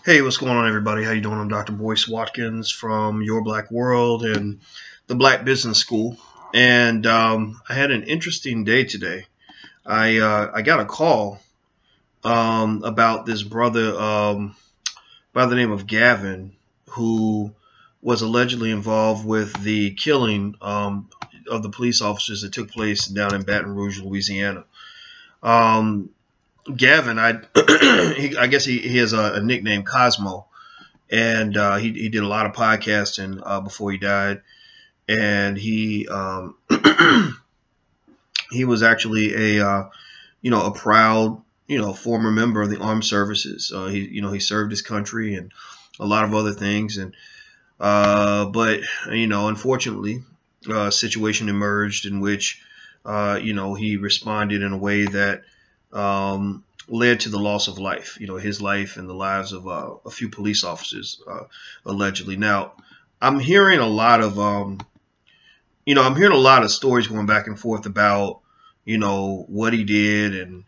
Hey, what's going on, everybody? How you doing? I'm Dr. Boyce Watkins from Your Black World and the Black Business School. And I had an interesting day today. I got a call about this brother by the name of Gavin, who was allegedly involved with the killing of the police officers that took place down in Baton Rouge, Louisiana. Gavin, I guess he has a nickname, Cosmo, and he did a lot of podcasting before he died, and he he was actually a proud former member of the armed services. He served his country and a lot of other things, and but unfortunately, a situation emerged in which he responded in a way that led to the loss of life, his life and the lives of a few police officers, allegedly. Now, I'm hearing a lot of, stories going back and forth about, what he did and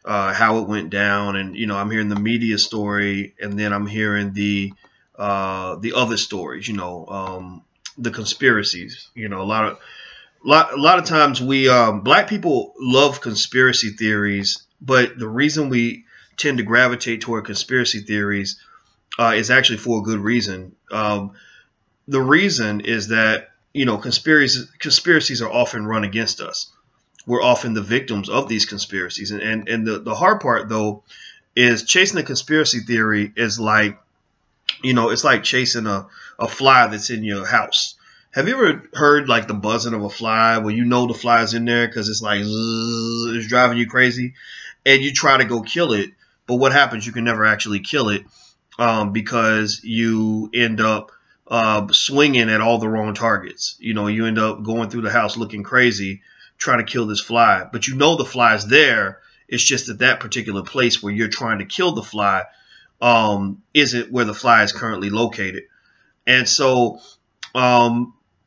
how it went down. And, I'm hearing the media story, and then I'm hearing the other stories, the conspiracies. A lot of times we black people love conspiracy theories, but the reason we tend to gravitate toward conspiracy theories is actually for a good reason. The reason is that conspiracies are often run against us. We're often the victims of these conspiracies, and the hard part though is chasing a conspiracy theory is like it's like chasing a fly that's in your house. Have you ever heard like the buzzing of a fly where the fly's in there because it's like zzz, it's driving you crazy, and you try to go kill it, but what happens? You can never actually kill it because you end up swinging at all the wrong targets. You end up going through the house looking crazy trying to kill this fly, but the fly's there. It's just that that particular place where you're trying to kill the fly isn't where the fly is currently located. And so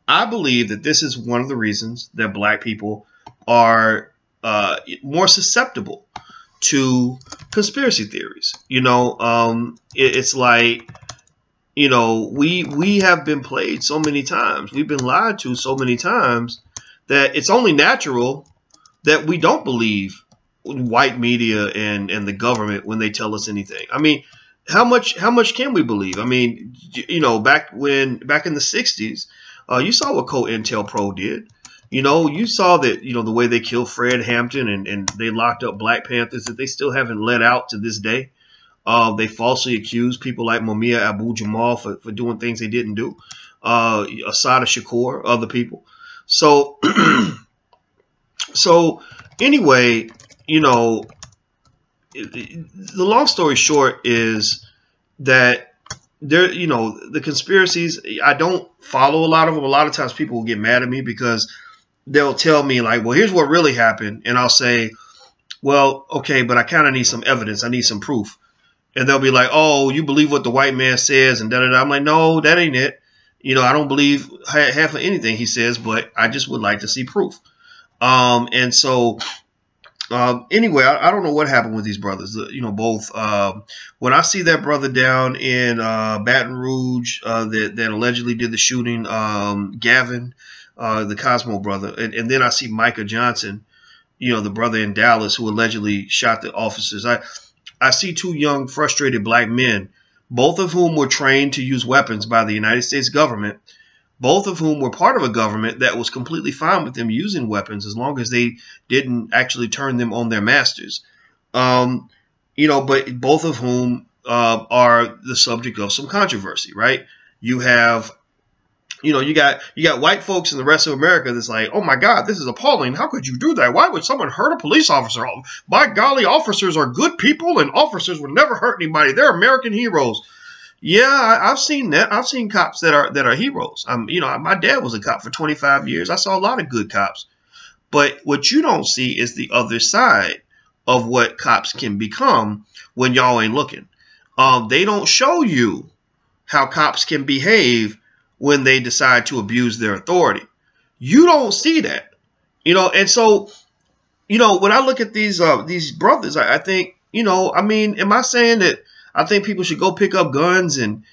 I believe that this is one of the reasons that black people are more susceptible to conspiracy theories. It's like, we have been played so many times. We've been lied to so many times that it's only natural that we don't believe white media and the government when they tell us anything. I mean, how much can we believe? I mean, back in the 60s, you saw what COINTELPRO did. You saw that, the way they killed Fred Hampton and they locked up Black Panthers that they still haven't let out to this day. They falsely accused people like Mumia Abu-Jamal for doing things they didn't do. Assata Shakur, other people. So, anyway, the long story short is that the conspiracies, I don't follow a lot of them. A lot of times people will get mad at me because they'll tell me like, well, here's what really happened. And I'll say, well, okay, but I kind of need some evidence. I need some proof. And they'll be like, oh, you believe what the white man says and da-da-da. I'm like, no, that ain't it. I don't believe half of anything he says, but I just would like to see proof. And so anyway, I don't know what happened with these brothers, both. When I see that brother down in Baton Rouge that allegedly did the shooting, Gavin, the Cosmo brother, and then I see Micah Johnson, the brother in Dallas who allegedly shot the officers. I see two young, frustrated black men, both of whom were trained to use weapons by the United States government, both of whom were part of a government that was completely fine with them using weapons as long as they didn't actually turn them on their masters. But both of whom are the subject of some controversy, right? You have, you got white folks in the rest of America that's like, oh my God, this is appalling. How could you do that? Why would someone hurt a police officer? Oh, by golly, officers are good people and officers would never hurt anybody. They're American heroes. Yeah, I've seen that. I've seen cops that are heroes. My dad was a cop for 25 years. I saw a lot of good cops. But what you don't see is the other side of what cops can become when y'all ain't looking. They don't show you how cops can behave when they decide to abuse their authority. You don't see that, and so, when I look at these brothers, I think, I mean, am I saying that I think people should go pick up guns and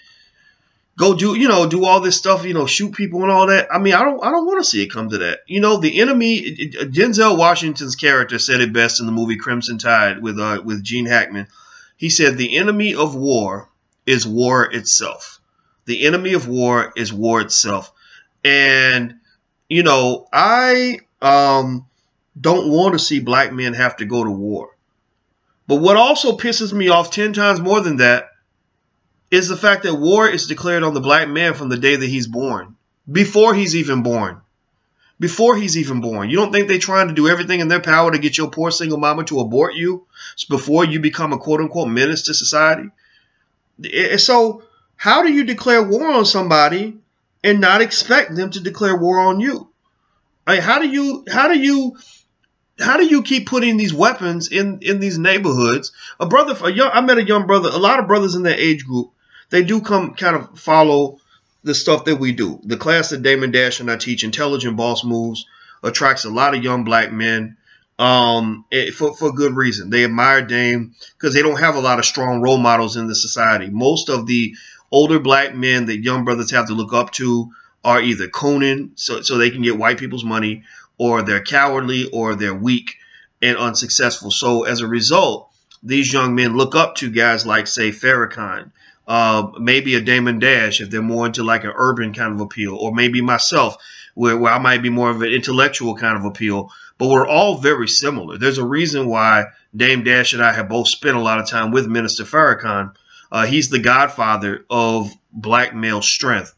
go do all this stuff, shoot people and all that. I mean, I don't want to see it come to that. The enemy, Denzel Washington's character said it best in the movie Crimson Tide with Gene Hackman. He said, the enemy of war is war itself. The enemy of war is war itself. And, I don't want to see black men have to go to war. But what also pisses me off 10 times more than that is the fact that war is declared on the black man from the day that he's born. Before he's even born. Before he's even born. You don't think they're trying to do everything in their power to get your poor single mama to abort you before you become a quote-unquote menace to society? So how do you declare war on somebody and not expect them to declare war on you? I mean, how do you keep putting these weapons in these neighborhoods? I met a young brother, a lot of brothers in that age group, they do kind of follow the stuff that we do. The class that Damon Dash and I teach, Intelligent Boss Moves, attracts a lot of young black men for good reason. They admire Dame because they don't have a lot of strong role models in the society. Most of the older black men that young brothers have to look up to are either Conan, so they can get white people's money, or they're cowardly, or they're weak and unsuccessful. So as a result, these young men look up to guys like, say, Farrakhan, maybe a Damon Dash if they're more into like an urban kind of appeal, or maybe myself where I might be more of an intellectual kind of appeal. But we're all very similar. There's a reason why Dame Dash and I have both spent a lot of time with Minister Farrakhan. He's the godfather of black male strength.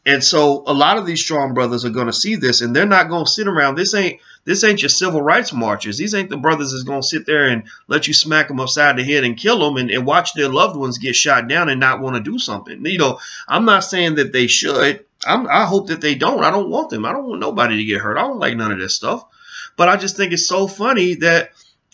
And so a lot of these strong brothers are going to see this, and they're not going to sit around. This ain't your civil rights marches. These ain't the brothers that's going to sit there and let you smack them upside the head and kill them and watch their loved ones get shot down and not want to do something. I'm not saying that they should. I hope that they don't. I don't want them. I don't want nobody to get hurt. I don't like none of this stuff. But I just think it's so funny that,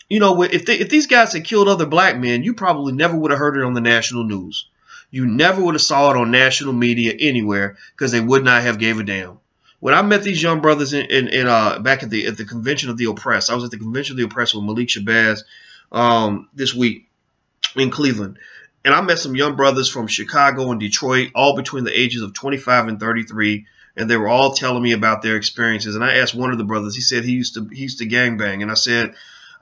if these guys had killed other black men, you probably never would have heard it on the national news. You never would have saw it on national media anywhere because they would not have gave a damn. When I met these young brothers back at the Convention of the Oppressed, I was at the Convention of the Oppressed with Malik Shabazz this week in Cleveland. And I met some young brothers from Chicago and Detroit, all between the ages of 25 and 33. And they were all telling me about their experiences. And I asked one of the brothers, he said he used to gangbang. And I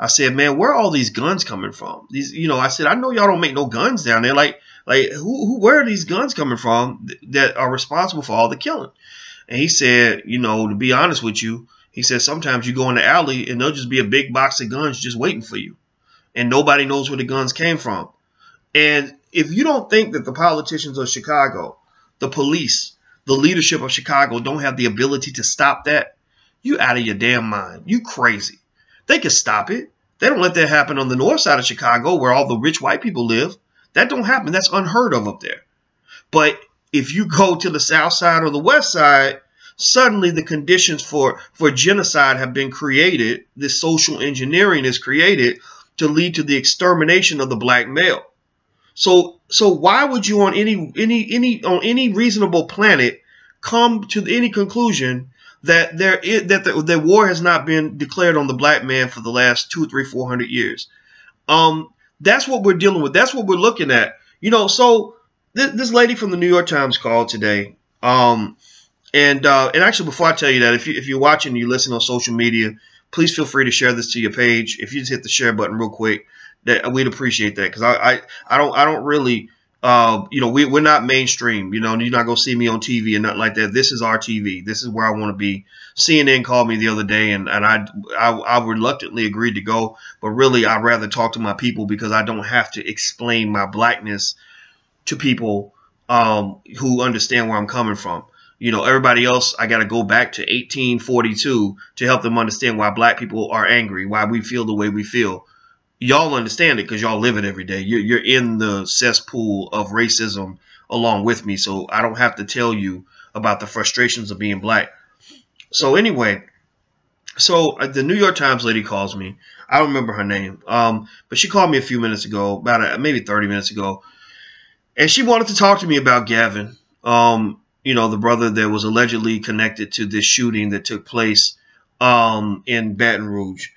said, man, where are all these guns coming from? I said, I know y'all don't make no guns down there. Like where are these guns coming from that are responsible for all the killing? And he said, to be honest with you, he said, sometimes you go in the alley and there'll just be a big box of guns just waiting for you. And nobody knows where the guns came from. And if you don't think that the politicians of Chicago, the police, the leadership of Chicago don't have the ability to stop that, you out of your damn mind. You crazy. They can stop it. They don't let that happen on the north side of Chicago where all the rich white people live. That don't happen. That's unheard of up there. But if you go to the south side or the west side, suddenly the conditions for genocide have been created. This social engineering is created to lead to the extermination of the black male. So why would you on any reasonable planet come to any conclusion that the war has not been declared on the black man for the last 200, 300, 400 years? That's what we're dealing with. That's what we're looking at. So this lady from the New York Times called today. And actually, before I tell you that, if you're watching and you listen on social media, please feel free to share this to your page. If you just hit the share button real quick, that we'd appreciate that, because I don't really we're not mainstream. You're not gonna see me on TV and nothing like that. This is our TV. This is where I want to be. CNN called me the other day, and I reluctantly agreed to go, but really I'd rather talk to my people because I don't have to explain my blackness to people who understand where I'm coming from. Everybody else, I got to go back to 1842 to help them understand why black people are angry, why we feel the way we feel. Y'all understand it because y'all live it every day. You're in the cesspool of racism along with me, so I don't have to tell you about the frustrations of being black. So anyway, the New York Times lady calls me. I don't remember her name, but she called me a few minutes ago, maybe 30 minutes ago, and she wanted to talk to me about Gavin, the brother that was allegedly connected to this shooting that took place in Baton Rouge.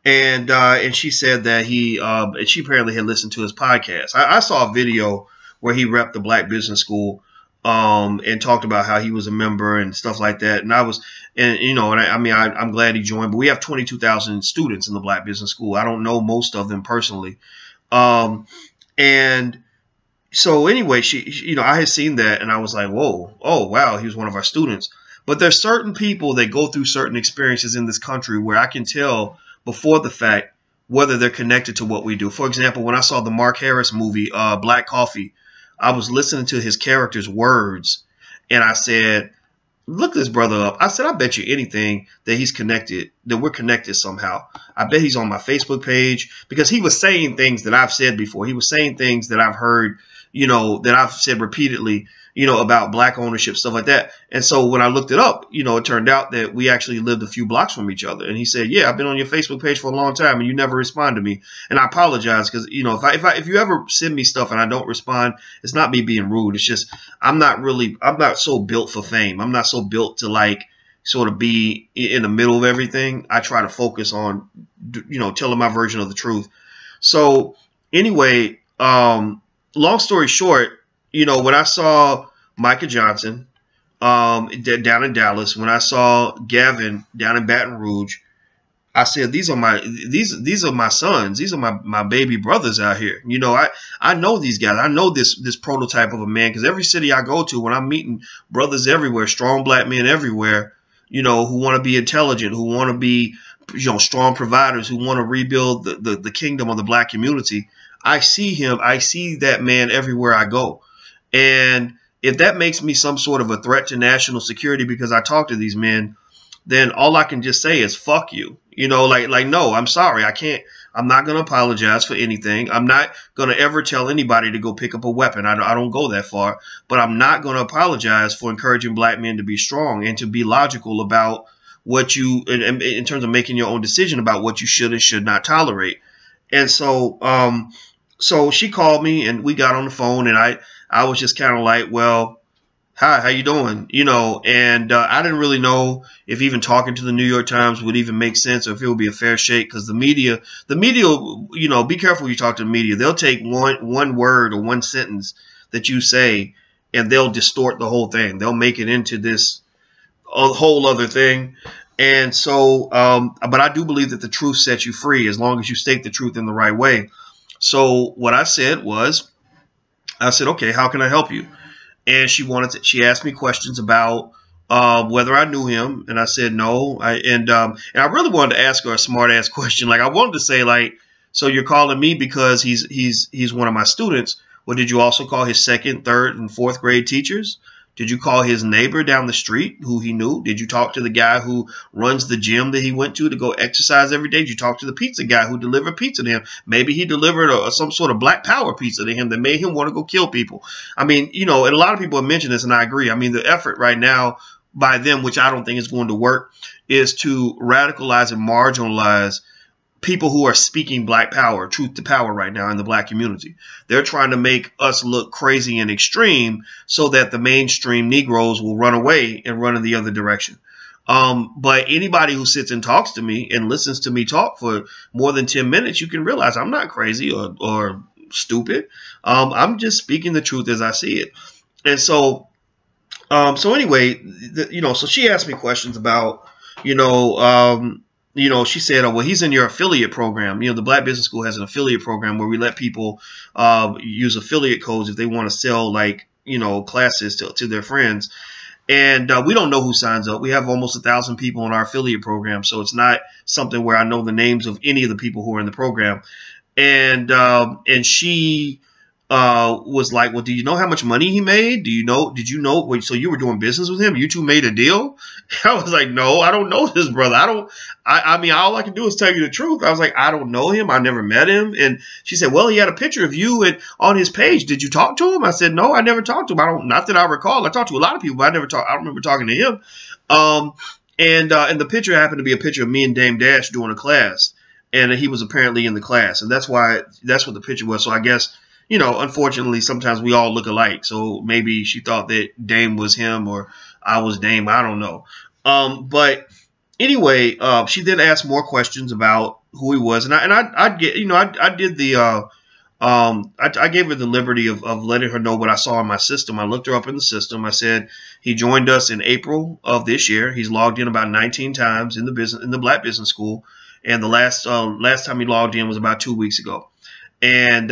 And she said that she apparently had listened to his podcast. I saw a video where he repped the Black Business School, and talked about how he was a member and stuff like that. And I'm glad he joined. But we have 22,000 students in the Black Business School. I don't know most of them personally, and so anyway, I had seen that, and I was like, whoa, oh wow, he was one of our students. But there's certain people that go through certain experiences in this country where I can tell before the fact whether they're connected to what we do. For example, when I saw the Mark Harris movie, Black Coffee, I was listening to his character's words, and I said, look this brother up. I said, I bet you anything that he's connected, that we're connected somehow. I bet he's on my Facebook page, because he was saying things that I've said before. He was saying things that I've heard, that I've said repeatedly, about Black ownership, stuff like that. And so when I looked it up, it turned out that we actually lived a few blocks from each other. And he said, yeah, I've been on your Facebook page for a long time and you never respond to me. And I apologize, because, if you ever send me stuff and I don't respond, it's not me being rude. It's just, I'm not so built for fame. I'm not so built to sort of be in the middle of everything. I try to focus on, telling my version of the truth. So anyway, long story short, when I saw Micah Johnson down in Dallas, when I saw Gavin down in Baton Rouge, I said, these are my sons. These are my baby brothers out here. I know these guys. I know this prototype of a man, because every city I go to, when I'm meeting brothers everywhere, strong Black men everywhere, who want to be intelligent, who want to be, strong providers, who want to rebuild the kingdom of the Black community. I see that man everywhere I go. And if that makes me some sort of a threat to national security because I talk to these men, then all I can just say is fuck you. No, I'm sorry. I'm not going to apologize for anything. I'm not going to ever tell anybody to go pick up a weapon. I don't go that far, but I'm not going to apologize for encouraging Black men to be strong and to be logical about what you, in terms of making your own decision about what you should and should not tolerate. And so, so she called me and we got on the phone, and I was just kind of like, well, hi, how you doing? And I didn't really know if even talking to the New York Times would even make sense, or if it would be a fair shake, because the media, be careful when you talk to the media. They'll take one word or one sentence that you say, and they'll distort the whole thing. They'll make it into this whole other thing. And so, but I do believe that the truth sets you free as long as you state the truth in the right way. So what I said was, okay, how can I help you? And she asked me questions about whether I knew him, and I said no. And I really wanted to ask her a smart ass question. I wanted to say, so you're calling me because he's one of my students. Well, did you also call his second, third, and fourth grade teachers? Did you call his neighbor down the street who he knew? Did you talk to the guy who runs the gym that he went to go exercise every day? Did you talk to the pizza guy who delivered pizza to him? Maybe he delivered some sort of Black Power pizza to him that made him want to go kill people. I mean, and a lot of people have mentioned this, and I agree. I mean, the effort right now by them, which I don't think is going to work, is to radicalize and marginalize people who are speaking Black power, truth to power right now in the Black community. They're trying to make us look crazy and extreme so that the mainstream Negroes will run away and run in the other direction. But anybody who sits and talks to me and listens to me talk for more than 10 minutes, you can realize I'm not crazy or stupid. I'm just speaking the truth as I see it. And so, anyway, so she asked me questions about, she said, oh, well, he's in your affiliate program. The Black Business School has an affiliate program where we let people use affiliate codes if they want to sell classes to their friends. And we don't know who signs up. We have almost 1,000 people in our affiliate program. So it's not something where I know the names of any of the people who are in the program. And she was like, well, do you know how much money he made? Did you know? Wait, so you were doing business with him? You two made a deal? I was like, no, I don't know this brother. I mean, all I can do is tell you the truth. I was like, I don't know him. I never met him. And she said, well, he had a picture of you on his page. Did you talk to him? I said, no, I never talked to him. Not that I recall. I talked to a lot of people, but I don't remember talking to him. And the picture happened to be a picture of me and Dame Dash doing a class. And he was apparently in the class. And that's what the picture was. So I guess, unfortunately, sometimes we all look alike. So maybe she thought that Dame was him or I was Dame. I don't know. But anyway, she then asked more questions about who he was, and I'd get, I did the I gave her the liberty of letting her know what I saw in my system. I looked her up in the system. I said he joined us in April of this year. He's logged in about 19 times in the Black Business School, and the last time he logged in was about 2 weeks ago. And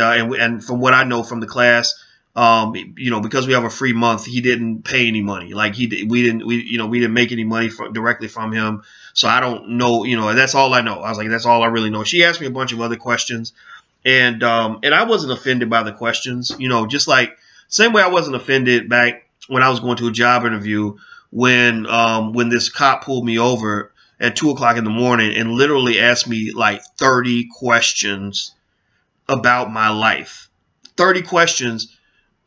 from what I know from the class, because we have a free month, he didn't pay any money. Like we didn't make any money directly from him. So I don't know, that's all I know. I was like, that's all I really know. She asked me a bunch of other questions. And I wasn't offended by the questions, just like same way I wasn't offended back when I was going to a job interview when this cop pulled me over at 2 o'clock in the morning and literally asked me like 30 questions about my life. 30 questions,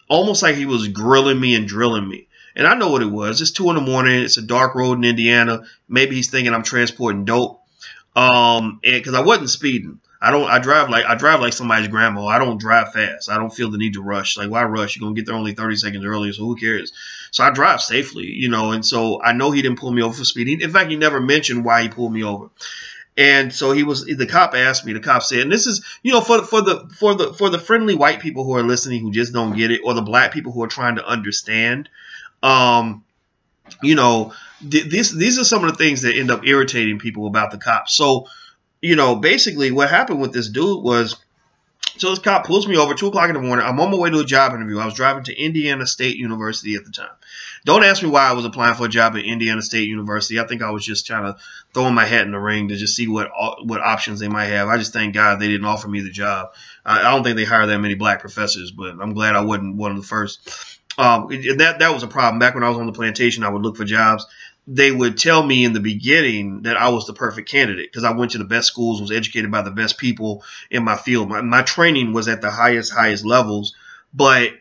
almost like he was grilling me and drilling me. And I know what it was. It's 2 in the morning. It's a dark road in Indiana. Maybe he's thinking I'm transporting dope. Because I wasn't speeding. I drive like somebody's grandma. I don't drive fast. I don't feel the need to rush. Like, why rush? You're gonna get there only 30 seconds earlier, so who cares? So I drive safely, and so I know he didn't pull me over for speeding. In fact, he never mentioned why he pulled me over. And so the cop asked me, the cop said, and this is, for the friendly white people who are listening who just don't get it, or the black people who are trying to understand, these are some of the things that end up irritating people about the cops. So, basically what happened with this dude was, so this cop pulls me over 2 o'clock in the morning. I'm on my way to a job interview. I was driving to Indiana State University at the time. Don't ask me why I was applying for a job at Indiana State University. I think I was just trying to throw my hat in the ring to just see what options they might have. I just thank God they didn't offer me the job. I don't think they hire that many black professors, but I'm glad I wasn't one of the first. That was a problem. Back when I was on the plantation, I would look for jobs. They would tell me in the beginning that I was the perfect candidate because I went to the best schools, was educated by the best people in my field. My training was at the highest levels. But,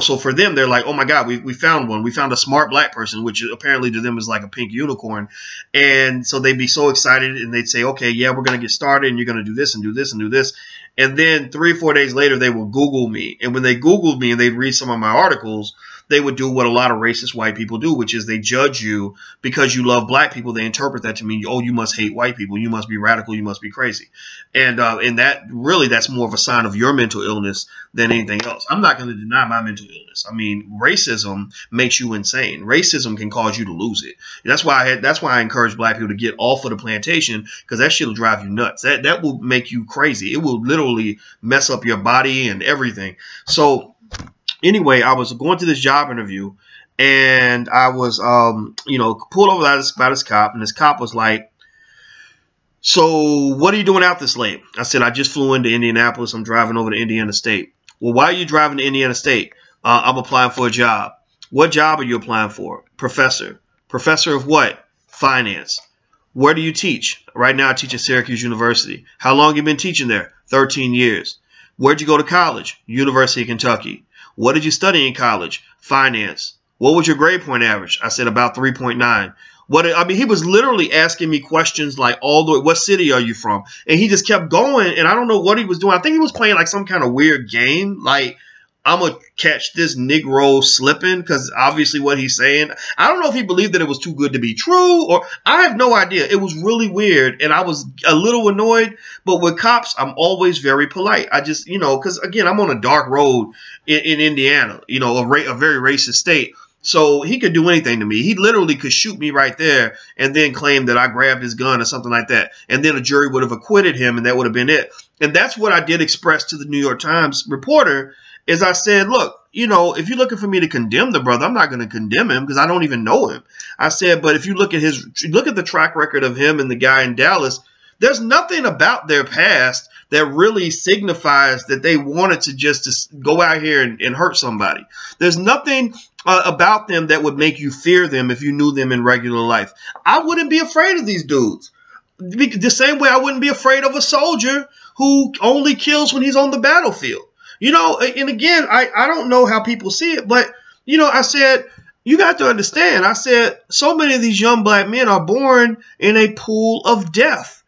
so for them, they're like, oh, my God, we found one. We found a smart black person, which apparently to them is like a pink unicorn. And so they'd be so excited and they'd say, OK, yeah, we're going to get started and you're going to do this and do this and do this. And then 3 or 4 days later, they will Google me. And when they Googled me and they'd read some of my articles, they would do what a lot of racist white people do, which is they judge you because you love black people. They interpret that to mean, oh, you must hate white people. You must be radical. You must be crazy. And that's more of a sign of your mental illness than anything else. I'm not going to deny my mental illness. I mean, racism makes you insane. Racism can cause you to lose it. That's why I encourage black people to get off of the plantation, because that shit will drive you nuts. That will make you crazy. It will literally mess up your body and everything. So anyway, I was going to this job interview, and I was, pulled over by this cop, and this cop was like, so what are you doing out this late? I said, I just flew into Indianapolis. I'm driving over to Indiana State. Well, why are you driving to Indiana State? I'm applying for a job. What job are you applying for? Professor. Professor of what? Finance. Where do you teach? Right now I teach at Syracuse University. How long have you been teaching there? 13 years. Where'd you go to college? University of Kentucky. What did you study in college? Finance. What was your grade point average? I said about 3.9. He was literally asking me questions like all the way, what city are you from? And he just kept going, and I don't know what he was doing. I think he was playing like some kind of weird game, like I'm going to catch this Negro slipping, because obviously what he's saying, I don't know if he believed that it was too good to be true, or I have no idea. It was really weird, and I was a little annoyed. But with cops, I'm always very polite. I just, because again, I'm on a dark road in Indiana, a very racist state. So he could do anything to me. He literally could shoot me right there and then claim that I grabbed his gun or something like that. And then a jury would have acquitted him, and that would have been it. And that's what I did express to the New York Times reporter, is I said, look, if you're looking for me to condemn the brother, I'm not going to condemn him because I don't even know him. I said, but if you look at the track record of him and the guy in Dallas, there's nothing about their past that really signifies that they wanted to just go out here and hurt somebody. There's nothing about them that would make you fear them if you knew them in regular life. I wouldn't be afraid of these dudes. The same way I wouldn't be afraid of a soldier who only kills when he's on the battlefield. And again, I don't know how people see it, but, I said, you got to understand, I said, so many of these young black men are born in a pool of death.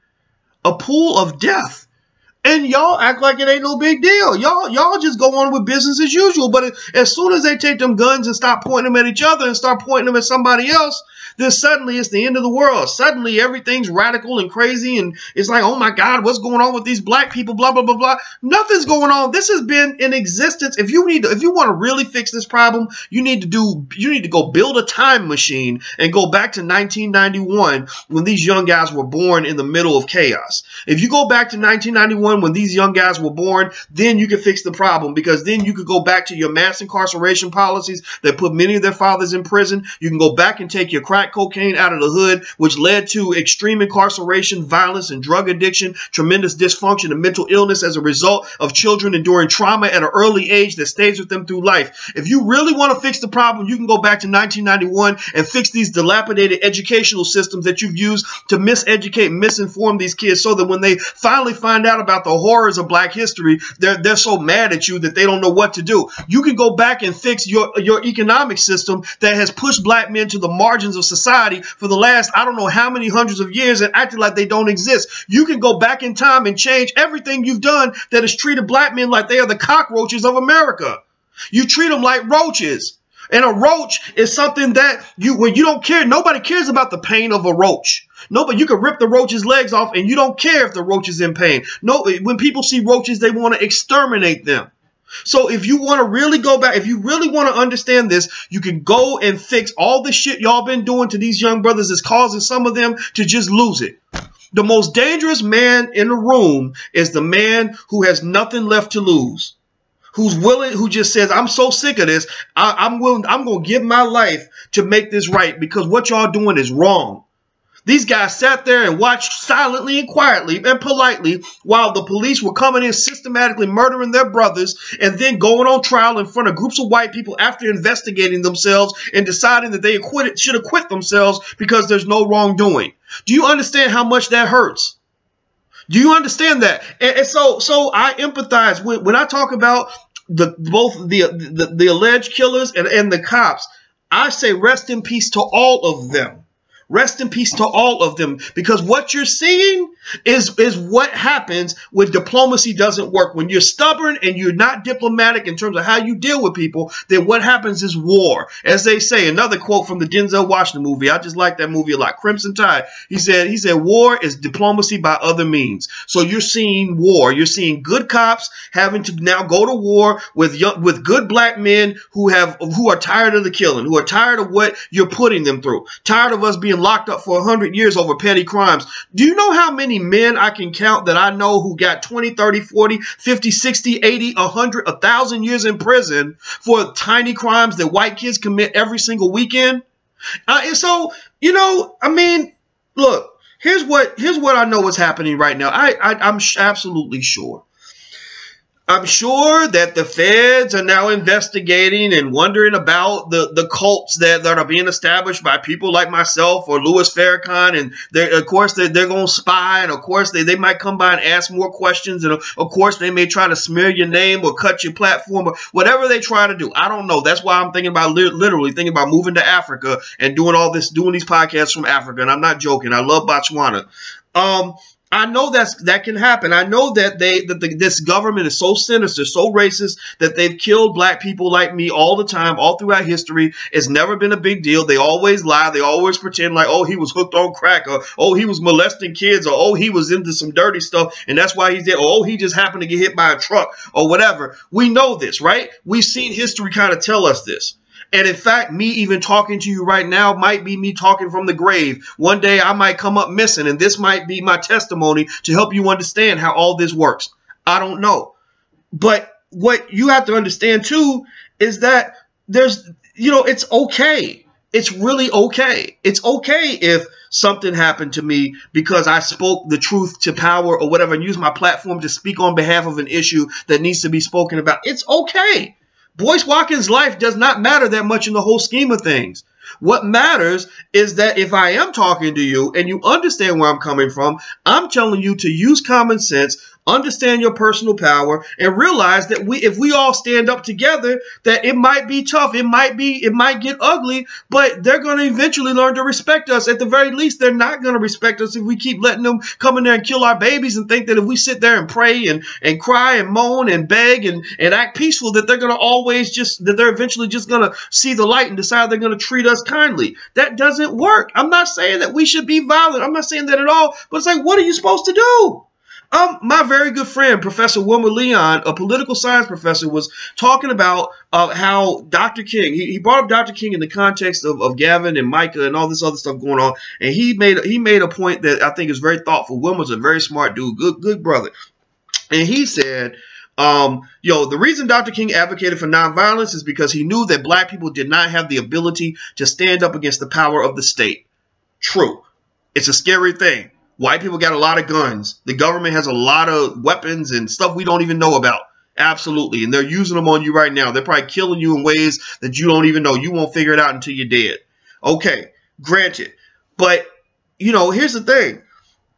A pool of death. And y'all act like it ain't no big deal. Y'all just go on with business as usual. But as soon as they take them guns and stop pointing them at each other and start pointing them at somebody else, then suddenly it's the end of the world. Suddenly everything's radical and crazy, and it's like, oh my God, what's going on with these black people? Blah blah blah blah. Nothing's going on. This has been in existence. If you want to really fix this problem, you need to go build a time machine and go back to 1991 when these young guys were born in the middle of chaos. If you go back to 1991 when these young guys were born, then you can fix the problem, because then you could go back to your mass incarceration policies that put many of their fathers in prison. You can go back and take your crack cocaine out of the hood, which led to extreme incarceration, violence, and drug addiction, tremendous dysfunction and mental illness as a result of children enduring trauma at an early age that stays with them through life. If you really want to fix the problem, you can go back to 1991 and fix these dilapidated educational systems that you've used to miseducate and misinform these kids, so that when they finally find out about the horrors of black history, they're so mad at you that they don't know what to do. You can go back and fix your economic system that has pushed black men to the margins of society for the last, I don't know how many hundreds of years, and acted like they don't exist. You can go back in time and change everything you've done that has treated black men like they are the cockroaches of America. You treat them like roaches. And a roach is something that when you don't care, nobody cares about the pain of a roach. Nobody, you can rip the roach's legs off and you don't care if the roach is in pain. No, when people see roaches, they want to exterminate them. So if you want to really go back, if you really want to understand this, you can go and fix all the shit y'all been doing to these young brothers that's causing some of them to just lose it. The most dangerous man in the room is the man who has nothing left to lose. Who's willing, who just says, I'm so sick of this, I'm going to give my life to make this right, because what y'all doing is wrong. These guys sat there and watched silently and quietly and politely while the police were coming in systematically murdering their brothers, and then going on trial in front of groups of white people after investigating themselves and deciding that they should acquit themselves because there's no wrongdoing. Do you understand how much that hurts? Do you understand that? And so I empathize when I talk about both the alleged killers and the cops. I say rest in peace to all of them. Rest in peace to all of them, because what you're seeing is what happens when diplomacy doesn't work. When you're stubborn and you're not diplomatic in terms of how you deal with people, then what happens is war. As they say, another quote from the Denzel Washington movie. I just like that movie a lot. Crimson Tide. He said, war is diplomacy by other means. So you're seeing war. You're seeing good cops having to now go to war with good black men who are tired of the killing, who are tired of what you're putting them through, tired of us being locked up for 100 years over petty crimes. Do you know how many men I can count that I know who got 20, 30, 40, 50, 60, 80, 100, 1,000 years in prison for tiny crimes that white kids commit every single weekend? And so, I mean, look, here's what I know is happening right now. I'm absolutely sure. I'm sure that the feds are now investigating and wondering about the cults that are being established by people like myself or Louis Farrakhan. And of course, they're going to spy. And of course, they might come by and ask more questions. And of course, they may try to smear your name or cut your platform or whatever they try to do. I don't know. That's why I'm thinking about literally thinking about moving to Africa and doing these podcasts from Africa. And I'm not joking. I love Botswana. I know that can happen. I know that this government is so sinister, so racist, that they've killed black people like me all the time, all throughout history. It's never been a big deal. They always lie. They always pretend like, oh, he was hooked on crack, or oh, he was molesting kids, or oh, he was into some dirty stuff, and that's why he's dead, or oh, he just happened to get hit by a truck, or whatever. We know this, right? We've seen history kind of tell us this. And in fact, me even talking to you right now might be me talking from the grave. One day I might come up missing, and this might be my testimony to help you understand how all this works. I don't know. But what you have to understand too is that it's okay. It's really okay. It's okay if something happened to me because I spoke the truth to power or whatever, and used my platform to speak on behalf of an issue that needs to be spoken about. It's okay. Boyce Watkins' life does not matter that much in the whole scheme of things. What matters is that if I am talking to you and you understand where I'm coming from, I'm telling you to use common sense, understand your personal power, and realize that if we all stand up together, that it might be tough, it might get ugly, but they're going to eventually learn to respect us. At the very least, they're not going to respect us if we keep letting them come in there and kill our babies and think that if we sit there and pray and cry and moan and beg and act peaceful, that they're going to that they're eventually just going to see the light and decide they're going to treat us kindly. That doesn't work. I'm not saying that we should be violent. I'm not saying that at all, but it's like, what are you supposed to do? My very good friend, Professor Wilmer Leon, a political science professor, was talking about how Dr. King, he brought up Dr. King in the context of Gavin and Michael and all this other stuff going on. And he made a point that I think is very thoughtful. Wilmer's a very smart dude, good brother. And he said, the reason Dr. King advocated for nonviolence is because he knew that black people did not have the ability to stand up against the power of the state. True. It's a scary thing. White people got a lot of guns. The government has a lot of weapons and stuff we don't even know about. Absolutely. And they're using them on you right now. They're probably killing you in ways that you don't even know. You won't figure it out until you're dead. Okay, granted. But, here's the thing.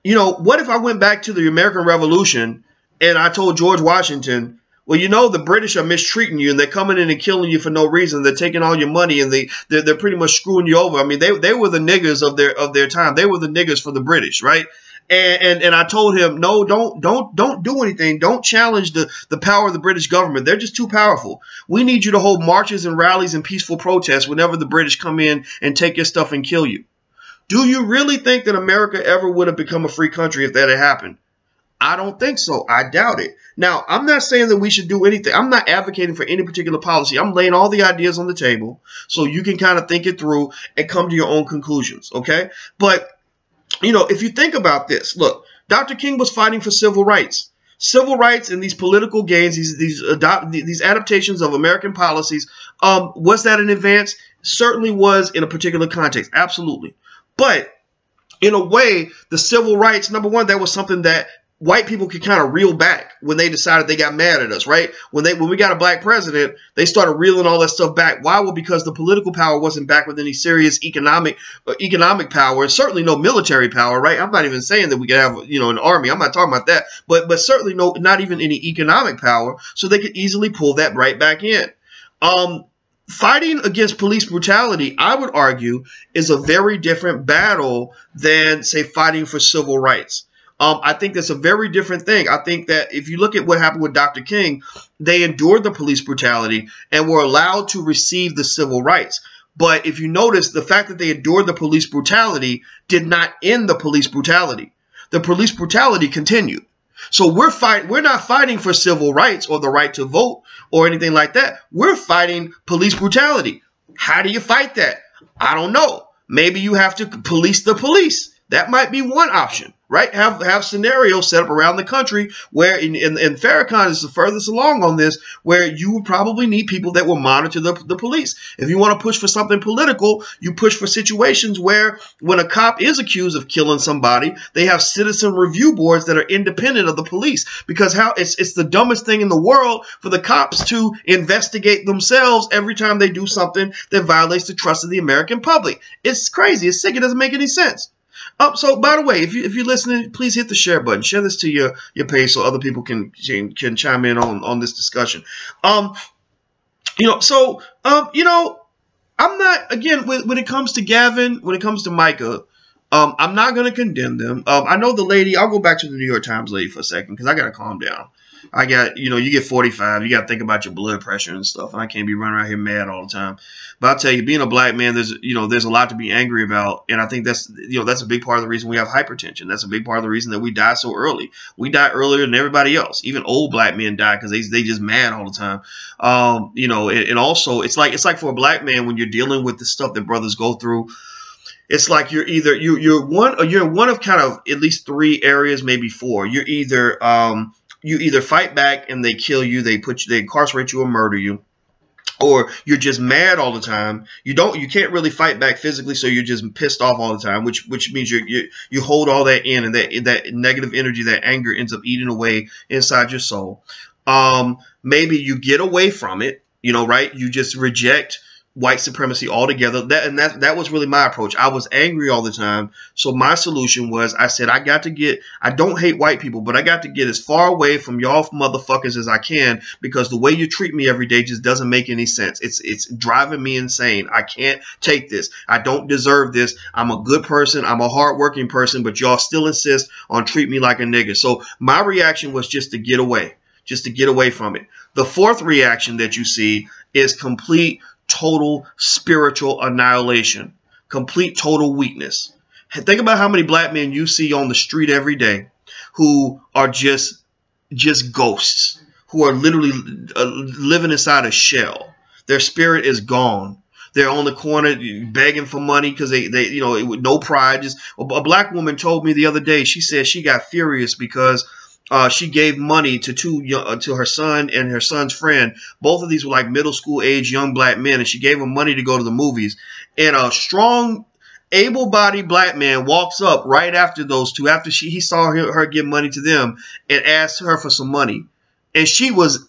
What if I went back to the American Revolution and I told George Washington, well, the British are mistreating you and they're coming in and killing you for no reason. They're taking all your money and they're pretty much screwing you over. I mean, they were the niggers of their time. They were the niggers for the British, right? And I told him, no, don't do anything. Don't challenge the power of the British government. They're just too powerful. We need you to hold marches and rallies and peaceful protests whenever the British come in and take your stuff and kill you. Do you really think that America ever would have become a free country if that had happened? I don't think so. I doubt it. Now, I'm not saying that we should do anything. I'm not advocating for any particular policy. I'm laying all the ideas on the table so you can kind of think it through and come to your own conclusions, okay? But, if you think about this, look, Dr. King was fighting for civil rights. Civil rights and these political gains, these adaptations of American policies, was that an advance? Certainly was in a particular context. Absolutely. But in a way, the civil rights, number one, that was something that white people could kind of reel back when they decided they got mad at us, right? When we got a black president, they started reeling all that stuff back. Why? Well, because the political power wasn't back with any serious economic power, and certainly no military power, right? I'm not even saying that we could have, an army. I'm not talking about that, but certainly not even any economic power, so they could easily pull that right back in. Fighting against police brutality, I would argue, is a very different battle than, say, fighting for civil rights. I think that's a very different thing. I think that if you look at what happened with Dr. King, they endured the police brutality and were allowed to receive the civil rights. But if you notice, the fact that they endured the police brutality did not end the police brutality. The police brutality continued. So we're not fighting for civil rights or the right to vote or anything like that. We're fighting police brutality. How do you fight that? I don't know. Maybe you have to police the police. That might be one option, right? Have scenarios set up around the country where, and Farrakhan is the furthest along on this, where you would probably need people that will monitor the police. If you want to push for something political, you push for situations where when a cop is accused of killing somebody, they have citizen review boards that are independent of the police, because it's the dumbest thing in the world for the cops to investigate themselves every time they do something that violates the trust of the American public. It's crazy. It's sick. It doesn't make any sense. So, by the way, if you're listening, please hit the share button. Share this to your page so other people can chime in on this discussion. I'm not, again, when it comes to Gavin, when it comes to Micah, I'm not going to condemn them. I know the lady, I'll go back to the New York Times lady for a second because I got to calm down. I got, you get 45, you got to think about your blood pressure and stuff, and I can't be running around here mad all the time. But I'll tell you, being a black man, there's a lot to be angry about, and I think that's a big part of the reason we have hypertension. That's a big part of the reason that we die so early. We die earlier than everybody else. Even old black men die because they just mad all the time. And also it's like for a black man, when you're dealing with the stuff that brothers go through, it's like you're in one of kind of at least three areas, maybe four. You either fight back and they kill you, they incarcerate you or murder you, or you're just mad all the time. You can't really fight back physically, so you're just pissed off all the time, which means you hold all that in, and that negative energy, that anger ends up eating away inside your soul. Maybe you get away from it, right? You just reject white supremacy altogether. That was really my approach. I was angry all the time. So my solution was, I said, I don't hate white people, but I got to get as far away from y'all motherfuckers as I can, because the way you treat me every day just doesn't make any sense. It's driving me insane. I can't take this. I don't deserve this. I'm a good person. I'm a hardworking person, but y'all still insist on treat me like a nigga. So my reaction was just to get away from it. The fourth reaction that you see is complete, total spiritual annihilation, complete, total weakness. Think about how many black men you see on the street every day who are just ghosts, who are literally living inside a shell. Their spirit is gone. They're on the corner begging for money because they with no pride. Just a black woman told me the other day. She said she got furious because she gave money to her son and her son's friend. Both of these were like middle school age young black men, and she gave them money to go to the movies. And a strong, able-bodied black man walks up right after those two, after he saw her give money to them, and asked her for some money. And she was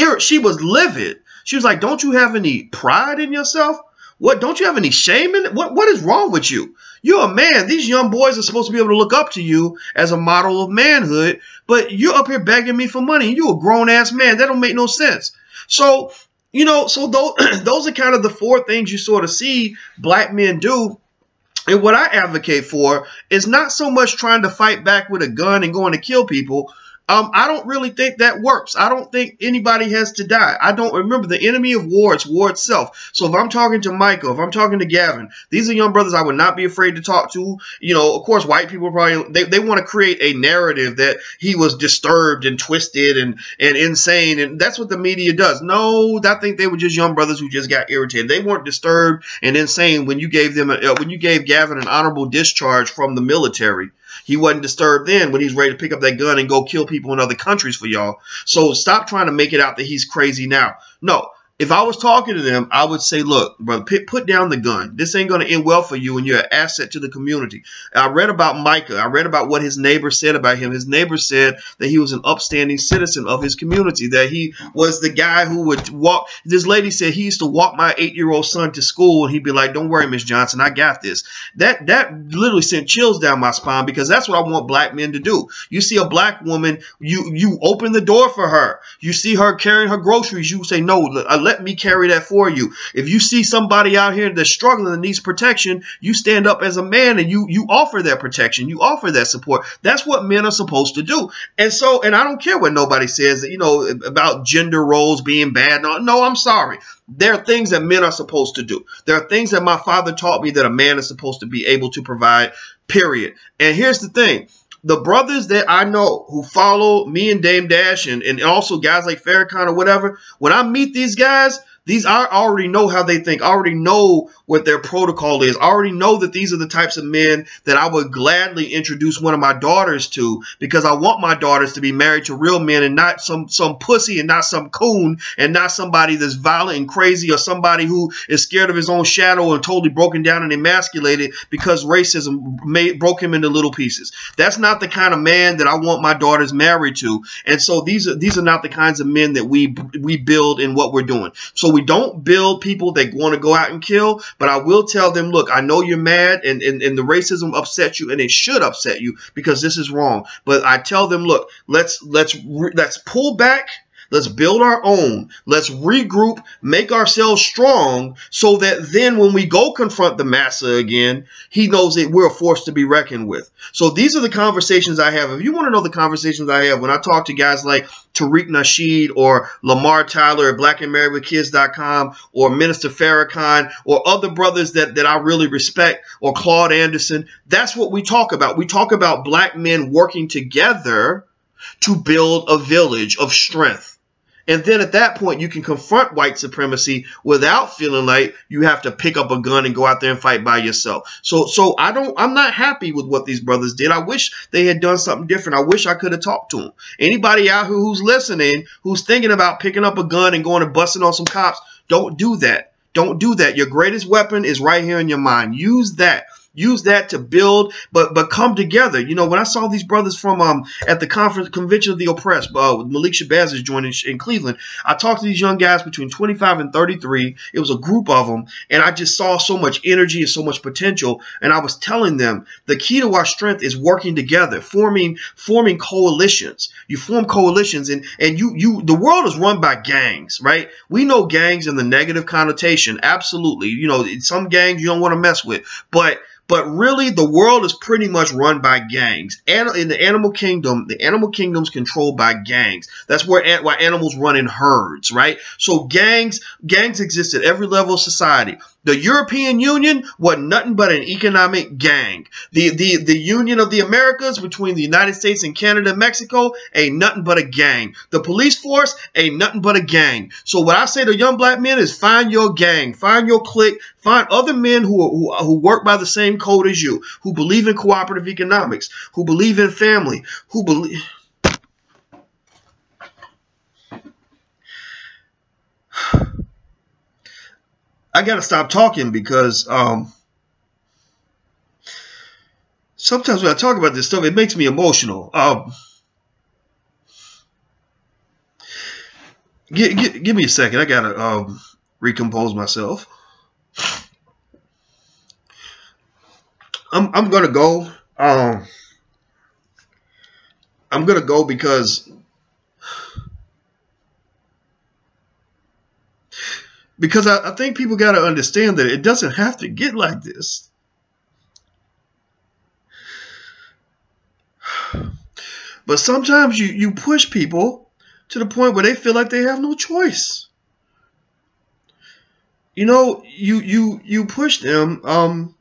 livid. She was like, "Don't you have any pride in yourself? What, don't you have any shame in it? What is wrong with you? You're a man. These young boys are supposed to be able to look up to you as a model of manhood, but you're up here begging me for money. You're a grown-ass man. That don't make no sense." So, so those are kind of the four things you sort of see black men do. And what I advocate for is not so much trying to fight back with a gun and going to kill people. I don't really think that works. I don't think anybody has to die. I don't remember the enemy of war. It's war itself. So if I'm talking to Michael, if I'm talking to Gavin, these are young brothers I would not be afraid to talk to. Of course, white people probably, they want to create a narrative that he was disturbed and twisted and insane. And that's what the media does. No, I think they were just young brothers who just got irritated. They weren't disturbed and insane when you gave Gavin an honorable discharge from the military. He wasn't disturbed then when he's ready to pick up that gun and go kill people in other countries for y'all. So stop trying to make it out that he's crazy now. No. If I was talking to them, I would say, look, brother, put down the gun. This ain't going to end well for you, and you're an asset to the community. I read about Micah. I read about what his neighbor said about him. His neighbor said that he was an upstanding citizen of his community, that he was the guy who would walk. This lady said he used to walk my 8-year-old son to school, and he'd be like, "Don't worry, Miss Johnson, I got this." That literally sent chills down my spine, because that's what I want black men to do. You see a black woman, you open the door for her. You see her carrying her groceries, you say, "No, let me carry that for you." If you see somebody out here that's struggling and needs protection, you stand up as a man and you offer that protection. You offer that support. That's what men are supposed to do. And I don't care what nobody says, about gender roles being bad. No, I'm sorry. There are things that men are supposed to do. There are things that my father taught me that a man is supposed to be able to provide, period. And here's the thing. The brothers that I know who follow me and Dame Dash and also guys like Farrakhan or whatever, when I meet these guys, I already know how they think. I already know what their protocol is. I already know that these are the types of men that I would gladly introduce one of my daughters to, because I want my daughters to be married to real men and not some pussy and not some coon and not somebody that's violent and crazy or somebody who is scared of his own shadow and totally broken down and emasculated because racism broke him into little pieces. That's not the kind of man that I want my daughters married to. And so these are not the kinds of men that we build in what we're doing. So we don't build people that want to go out and kill, but I will tell them, look, I know you're mad and the racism upsets you, and it should upset you because this is wrong. But I tell them, look, let's pull back. Let's build our own. Let's regroup, make ourselves strong so that then when we go confront the massa again, he knows that we're a force to be reckoned with. So these are the conversations I have. If you want to know the conversations I have when I talk to guys like Tariq Nasheed or Lamar Tyler at blackandmarriedwithkids.com or Minister Farrakhan or other brothers that I really respect, or Claude Anderson, that's what we talk about. We talk about black men working together to build a village of strength. And then at that point, you can confront white supremacy without feeling like you have to pick up a gun and go out there and fight by yourself. So I'm not happy with what these brothers did. I wish they had done something different. I wish I could have talked to them. Anybody out here who's listening, who's thinking about picking up a gun and going and busting on some cops, don't do that. Don't do that. Your greatest weapon is right here in your mind. Use that. use that to build, but come together. You know, when I saw these brothers from at the convention of the oppressed, with Malik Shabazz is joining in Cleveland, I talked to these young guys between 25 and 33. It was a group of them, and I just saw so much energy and so much potential. And I was telling them the key to our strength is working together, forming coalitions. You form coalitions, and the world is run by gangs, right? We know gangs in the negative connotation, absolutely. You know, some gangs you don't want to mess with, but really the world is pretty much run by gangs. And in the animal kingdom's controlled by gangs. That's why animals run in herds, right? So gangs exist at every level of society. The European Union was nothing but an economic gang. The Union of the Americas between the United States and Canada and Mexico ain't nothing but a gang. The police force ain't nothing but a gang. So what I say to young black men is find your gang, find your clique, find other men who work by the same code as you, who believe in cooperative economics, who believe in family, who believe... I got to stop talking because sometimes when I talk about this stuff, it makes me emotional. Give me a second. I got to recompose myself. I'm going to go. I'm going to go because I think people got to understand that it doesn't have to get like this. But sometimes you push people to the point where they feel like they have no choice. You know, you push them,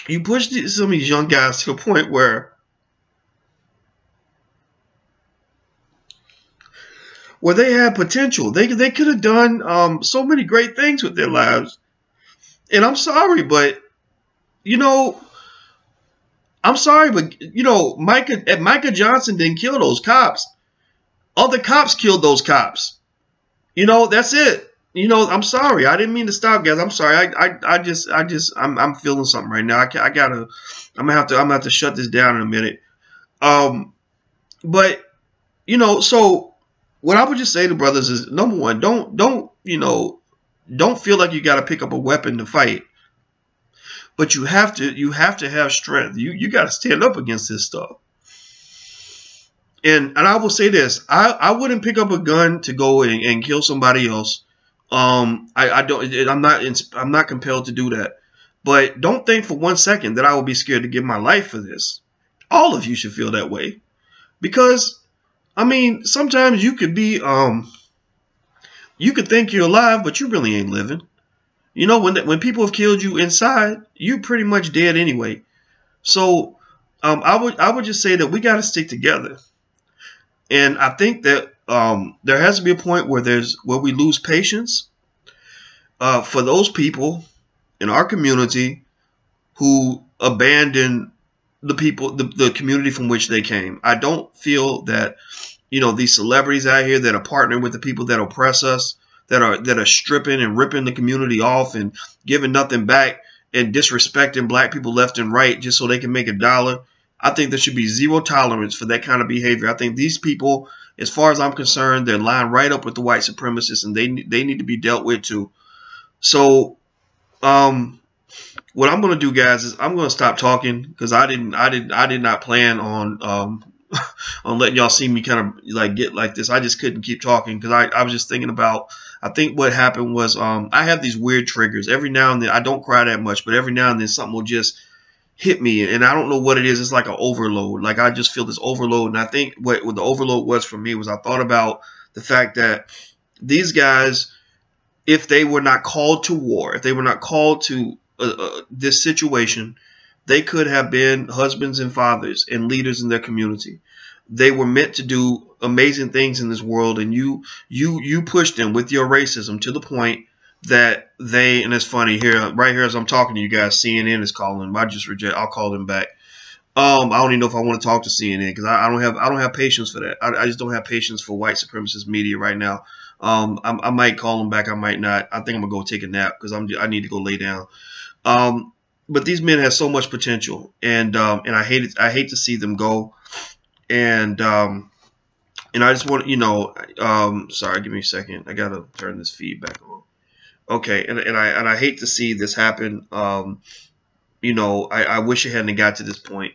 you push some of these young guys to the point where they have potential. They could have done so many great things with their lives. And I'm sorry, but, you know, Micah Johnson didn't kill those cops. Other cops killed those cops. You know, that's it. You know, I'm sorry. I didn't mean to stop, guys. I'm sorry. I'm feeling something right now. I'm gonna have to shut this down in a minute. But, you know, so what I would just say to brothers is, number one, don't feel like you got to pick up a weapon to fight, but you have to have strength. You got to stand up against this stuff. And I will say this: I wouldn't pick up a gun to go and kill somebody else. I'm not compelled to do that. But don't think for 1 second that I will be scared to give my life for this. All of you should feel that way, because I mean, sometimes you could be, you could think you're alive, but you really ain't living. You know, when people have killed you inside, you're pretty much dead anyway. So, I would just say that we got to stick together. And I think that there has to be a point where we lose patience for those people in our community who abandon the community from which they came. I don't feel that, you know, these celebrities out here that are partnering with the people that oppress us, that are stripping and ripping the community off and giving nothing back and disrespecting black people left and right just so they can make a dollar. I think there should be zero tolerance for that kind of behavior. I think these people, as far as I'm concerned, they're lined right up with the white supremacists, and they need to be dealt with too. So, what I'm going to do, guys, is I'm going to stop talking because I did not plan on on letting y'all see me kind of like get like this. I just couldn't keep talking because I was just thinking about, I think what happened was I have these weird triggers. Every now and then, I don't cry that much, but every now and then something will just hit me, and I don't know what it is. It's like an overload. Like I just feel this overload, and I think what the overload was for me was I thought about the fact that these guys, if they were not called to war, if they were not called to this situation, they could have been husbands and fathers and leaders in their community. They were meant to do amazing things in this world, and you pushed them with your racism to the point that they, and it's funny here, right here as I'm talking to you guys, CNN is calling. I'll call them back. I don't even know if I want to talk to CNN because I don't have patience for that. I just don't have patience for white supremacist media right now. I might call them back. I might not. I think I'm gonna go take a nap because I need to go lay down. but these men have so much potential, and I hate to see them go, and I just want, sorry, give me a second. I gotta turn this feed back on. Okay, and I hate to see this happen. I wish it hadn't got to this point.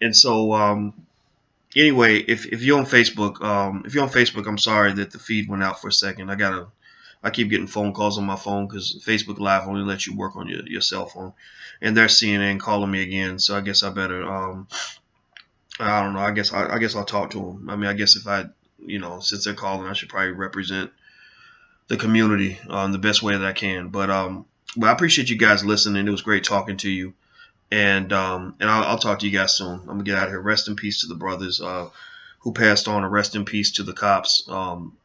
And so anyway, if you're on Facebook, I'm sorry that the feed went out for a second. I keep getting phone calls on my phone because Facebook Live only lets you work on your cell phone, and they're CNN calling me again. So I guess I better I don't know. I guess I'll talk to them. I mean, I guess if since they're calling, I should probably represent the community the best way that I can. But I appreciate you guys listening. It was great talking to you, and I'll talk to you guys soon. I'm gonna get out of here. Rest in peace to the brothers who passed on, and rest in peace to the cops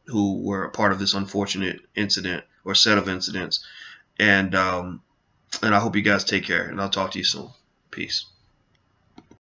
who were a part of this unfortunate incident or set of incidents. And I hope you guys take care, and I'll talk to you soon. Peace.